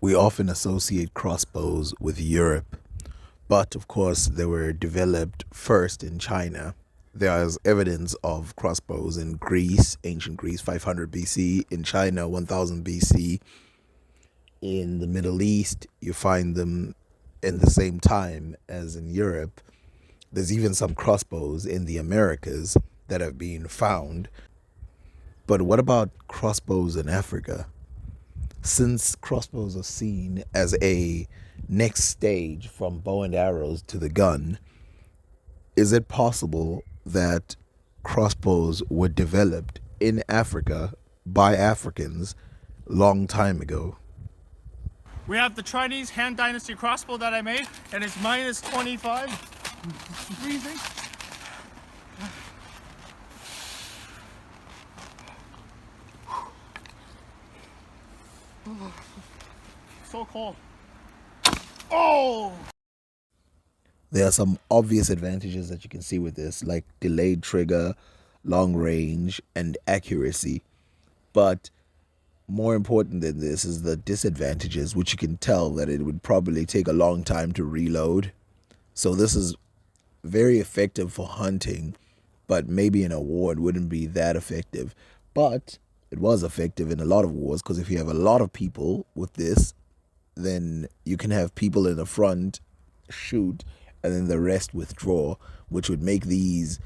We often associate crossbows with Europe, but of course they were developed first in China. There is evidence of crossbows in Greece, ancient Greece, 500 BC, in China, 1000 BC. In the Middle East, you find them in the same time as in Europe. There's even some crossbows in the Americas that have been found. But what about crossbows in Africa? Since crossbows are seen as a next stage from bow and arrows to the gun, is it possible that crossbows were developed in Africa by Africans long time ago? We have the Chinese Han Dynasty crossbow that I made, and it's minus 25. Freezing. So cold. Oh! There are some obvious advantages that you can see with this, like delayed trigger, long range, and accuracy. But more important than this is the disadvantages, which you can tell that it would probably take a long time to reload. So this is very effective for hunting, but maybe in a war it wouldn't be that effective. But it was effective in a lot of wars, because if you have a lot of people with this, then you can have people in the front shoot and then the rest withdraw, which would make these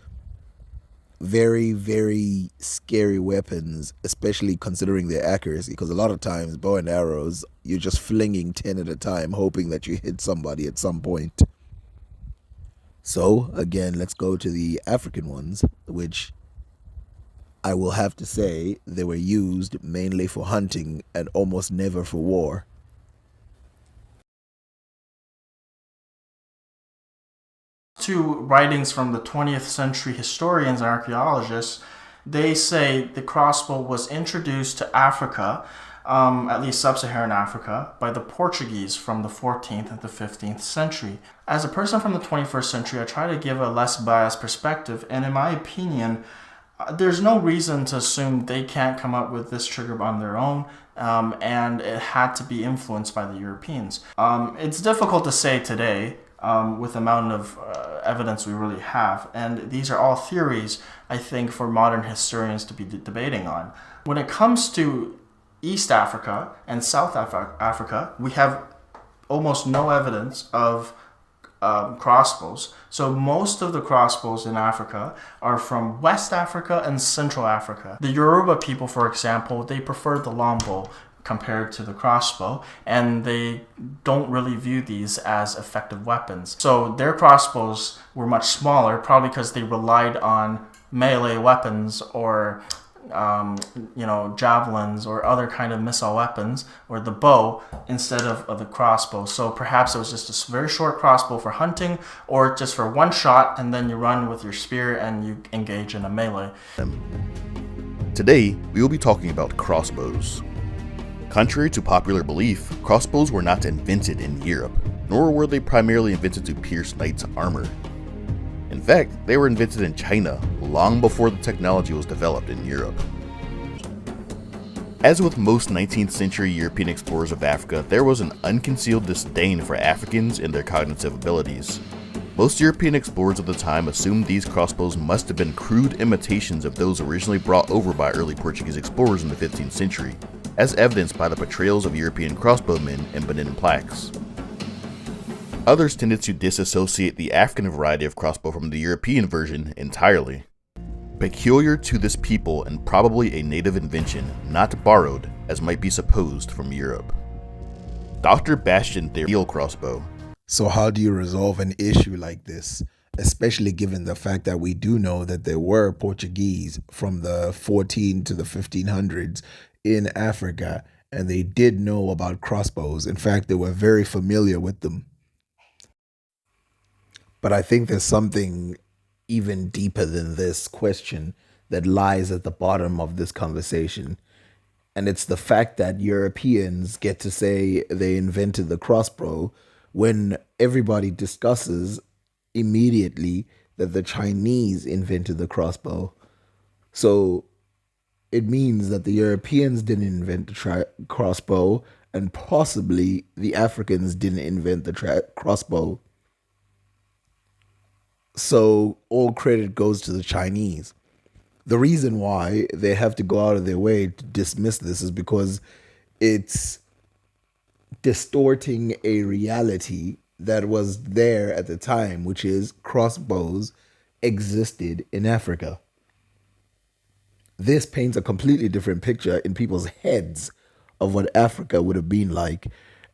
very, very scary weapons, especially considering their accuracy. Because a lot of times, bow and arrows, you're just flinging 10 at a time, hoping that you hit somebody at some point. So, again, let's go to the African ones, which I will have to say they were used mainly for hunting and almost never for war. Two writings from the 20th century historians and archaeologists, they say the crossbow was introduced to Africa, at least sub-Saharan Africa, by the Portuguese from the 14th and the 15th century. As a person from the 21st century, I try to give a less biased perspective, and in my opinion, there's no reason to assume they can't come up with this trigger on their own, and it had to be influenced by the Europeans. It's difficult to say today with the amount of evidence we really have, and these are all theories, I think, for modern historians to be debating on. When it comes to East Africa and South Africa, we have almost no evidence of crossbows. So most of the crossbows in Africa are from West Africa and Central Africa. The Yoruba people, for example, they prefer the longbow compared to the crossbow, and they don't really view these as effective weapons. So their crossbows were much smaller, probably because they relied on melee weapons or javelins or other kind of missile weapons, or the bow instead of the crossbow. So perhaps it was just a very short crossbow for hunting, or just for one shot, and then you run with your spear and you engage in a melee. Today, we will be talking about crossbows. Contrary to popular belief, crossbows were not invented in Europe, nor were they primarily invented to pierce knights' armor. In fact, they were invented in China long before the technology was developed in Europe. As with most 19th century European explorers of Africa, there was an unconcealed disdain for Africans and their cognitive abilities. Most European explorers of the time assumed these crossbows must have been crude imitations of those originally brought over by early Portuguese explorers in the 15th century, as evidenced by the portrayals of European crossbowmen in Benin plaques. Others tended to disassociate the African variety of crossbow from the European version entirely. Peculiar to this people and probably a native invention, not borrowed, as might be supposed, from Europe. Dr. Bastian theory crossbow. So how do you resolve an issue like this, especially given the fact that we do know that there were Portuguese from the 14 to the 1500s in Africa, and they did know about crossbows. In fact, they were very familiar with them. But I think there's something even deeper than this question that lies at the bottom of this conversation. And it's the fact that Europeans get to say they invented the crossbow when everybody discusses immediately that the Chinese invented the crossbow. So it means that the Europeans didn't invent the crossbow, and possibly the Africans didn't invent the crossbow. So all credit goes to the Chinese. The reason why they have to go out of their way to dismiss this is because it's distorting a reality that was there at the time, which is crossbows existed in Africa. This paints a completely different picture in people's heads of what Africa would have been like.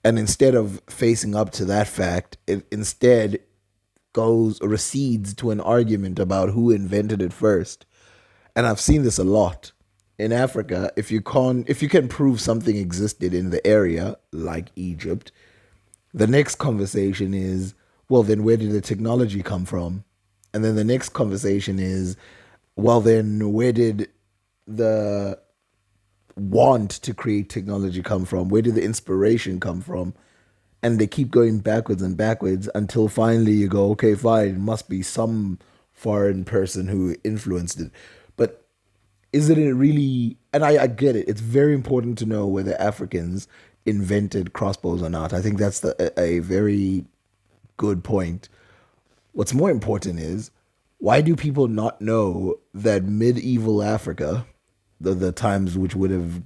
And instead of facing up to that fact, it instead recedes to an argument about who invented it first. And I've seen this a lot. In Africa, if you can prove something existed in the area, like Egypt, the next conversation is, well, then where did the technology come from? And then the next conversation is, well, then where did the want to create technology come from? Where did the inspiration come from? And they keep going backwards and backwards until finally you go, okay, fine, it must be some foreign person who influenced it. But isn't it really, and I get it, it's very important to know whether Africans invented crossbows or not. I think that's a very good point. What's more important is, why do people not know that medieval Africa, the times which would have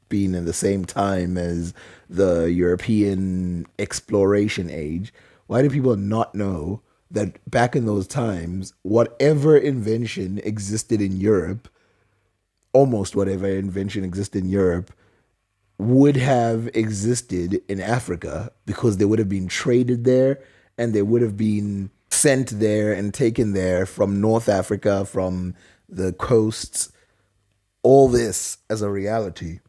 been in the same time as the European exploration age, why do people not know that back in those times, whatever invention existed in Europe, almost whatever invention existed in Europe, would have existed in Africa because they would have been traded there and they would have been sent there and taken there from North Africa, from the coasts, all this as a reality.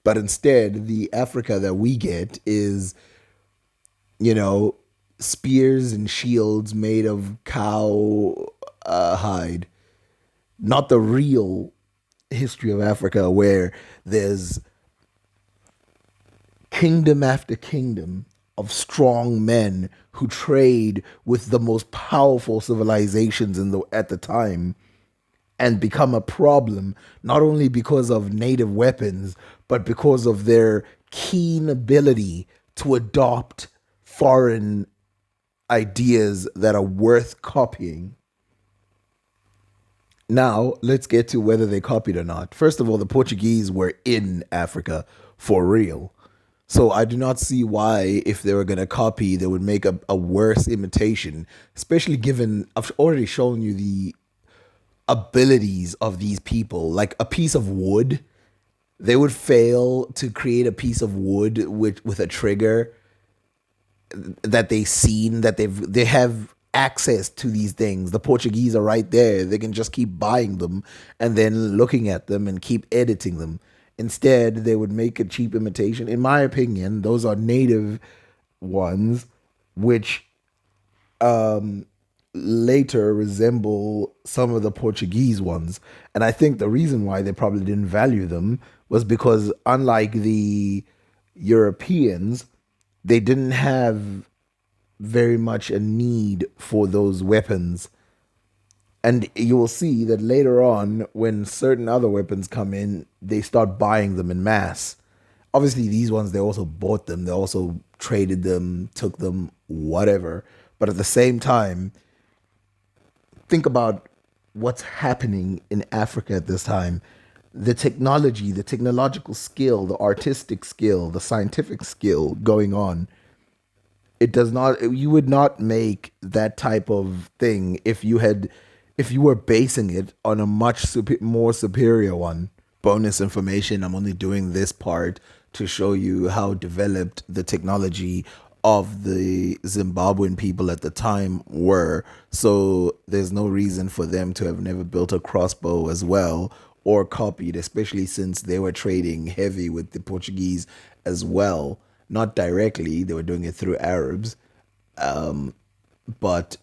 But instead, the Africa that we get is, spears and shields made of cow hide. Not the real history of Africa, where there's kingdom after kingdom of strong men who trade with the most powerful civilizations at the time, and become a problem not only because of native weapons, but because of their keen ability to adopt foreign ideas that are worth copying. Now, let's get to whether they copied or not. First of all, the Portuguese were in Africa for real. So I do not see why, if they were going to copy, they would make a worse imitation, especially given I've already shown you the abilities of these people. Like a piece of wood, they would fail to create a piece of wood with a trigger that they have access to these things. The Portuguese are right there. They can just keep buying them and then looking at them and keep editing them. Instead, they would make a cheap imitation. In my opinion, those are native ones, which later resemble some of the Portuguese ones. And I think the reason why they probably didn't value them was because, unlike the Europeans, they didn't have very much a need for those weapons. And you will see that later on, when certain other weapons come in, they start buying them in mass. Obviously, these ones, they also bought them. They also traded them, took them, whatever. But at the same time, think about what's happening in Africa at this time. The technology, the technological skill, the artistic skill, the scientific skill going on. You would not make that type of thing if you were basing it on a much more superior one. Bonus information, I'm only doing this part to show you how developed the technology of the Zimbabwean people at the time were. So there's no reason for them to have never built a crossbow as well, or copied, especially since they were trading heavy with the Portuguese as well. Not directly, they were doing it through Arabs, but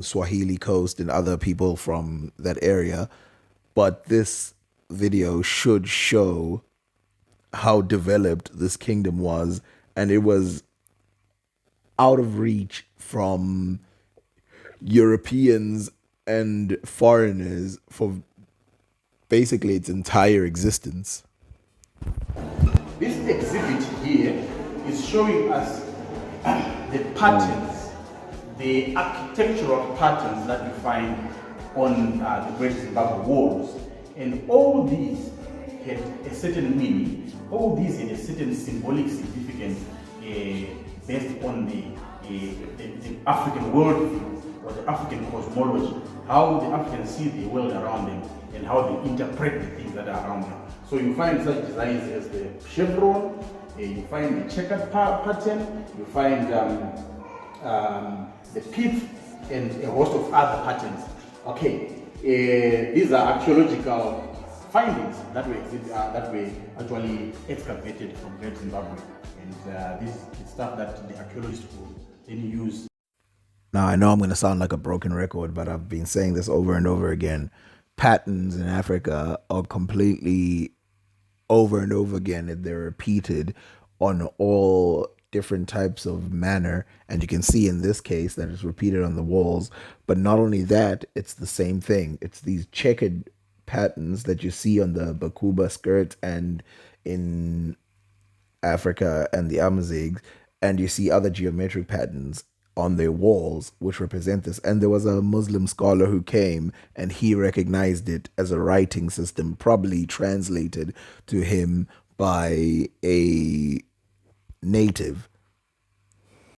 Swahili Coast and other people from that area. But this video should show how developed this kingdom was, and it was out of reach from Europeans and foreigners for basically its entire existence. This exhibit here is showing us the patterns, the architectural patterns that you find on the Great Zimbabwe walls. And all these had a certain meaning, all these had a certain symbolic significance based on the African worldview or the African cosmology, how the Africans see the world around them and how they interpret the things that are around them. So you find such designs as the chevron, you find the checkered pattern, you find the pith, and a host of other patterns. Okay, these are archaeological findings that were actually excavated from Great Zimbabwe, and this is stuff that the archaeologists will then use. Now, I know I'm going to sound like a broken record, but I've been saying this over and over again. Patterns in Africa are completely over and over again, and they're repeated on all different types of manner. And you can see in this case that it's repeated on the walls. But not only that, it's the same thing. It's these checkered patterns that you see on the Bakuba skirt and in Africa and the Amazigs, and you see other geometric patterns on their walls which represent this. And there was a Muslim scholar who came and he recognized it as a writing system, probably translated to him by a native.